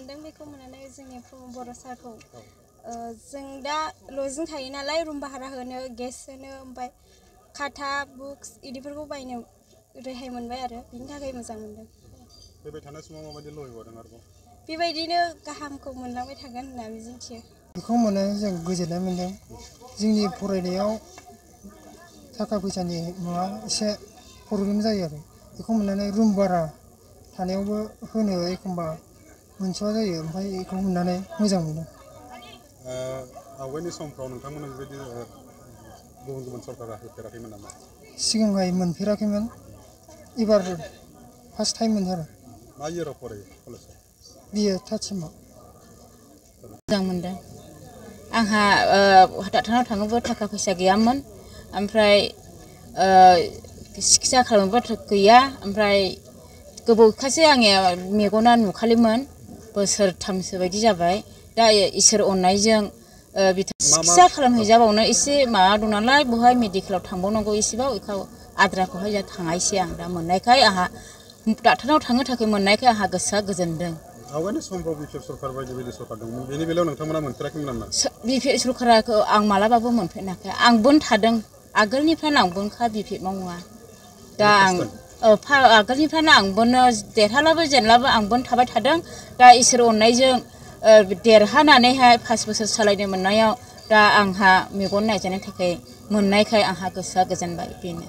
मोनदों बेखौ मोननानै जोंनि बर' सारखौ जों दा लजों थायो नालाय रुम भारा होनो गेस होनो ओमफ्राय खाथा बुक्स इदिफोरखौ बायनो रेहाय मोनबाय आरो बिनि थाखाय मोजां मोनदों। फैबाय थानाय समाव माबायदि लुबैबावदों आरोबाव? बेबायदिनो गाहामखौ मोनलांबाय थागोन होनना मिजिंथियो। बेखौ मोननानै जों गोजोननाय मोनदों। जोंनि फरायनायाव थाखा फैसानि माबा एसे प्रब्लेम जायो आरो बेखौ मोननानै रुम भारा थानायावबो होनो एखमबा मोनस'वा जायो ओमफ्राय बेखौ मोननानै मोजां मोनो। आवगायनि समफ्राव नोंथांमोना बेबायदि गुबुन सरकारा होफेराखैमोन नामा? सिगांहाय मोनफेराखैमोन एबार फार्स्ट टाइम मोनदों आरो। मा इयाराव फरायो कलेजाव? बिए थार्ड सेमाव। मोजां मोनदों। आंहा डाक्टारनाव थाङोबा थाखा फैसा गैयामोन ओमफ्राय सिकित्सा खालामनोबो गैया ओमफ्राय गोबावखासो आंनिया मेगना नुखालिमोन बोसोरथामसो बायदि जाबाय दा इसोर अननायजों सिकित्सा खालामहैजाबावनो एसे माबा दं नालाय बहाय मेडिकेलाव थांबावनांगौ एसेबाव बेखौ आद्राखौहाय जा थाङासै आं दा मोननायखाय आंहा डाक्टारनाव थांनो थाखाय मोननायखाय आंहा गोसोआ गोजोनदों। आवगायनि समफ्राव बिपिएफ सरकार बायदि सरकार दंमोन बेनि बेलायाव नोंथांमोना मोनफेराखैमोन नामा? बिपिएफ सरकारखौ आं मालाबाबो मोनफेराखै आंबोनो थादों आगोलनिफ्रायनो आंबोनोखा बिपिएफ मावोआ दा आं आगोलनिफ्रायनो आंबोनो देरहालाबो जेनलाबो आंबोनो थाबाय थादों दा इसोर अननायजों देरहानानैहाय 5 बोसोर सालायनो मोननायाव दा आंहा मेगन नायजानायनि थाखाय मोननायखाय आंहा गोसोआ गोजोनबाय बेनो।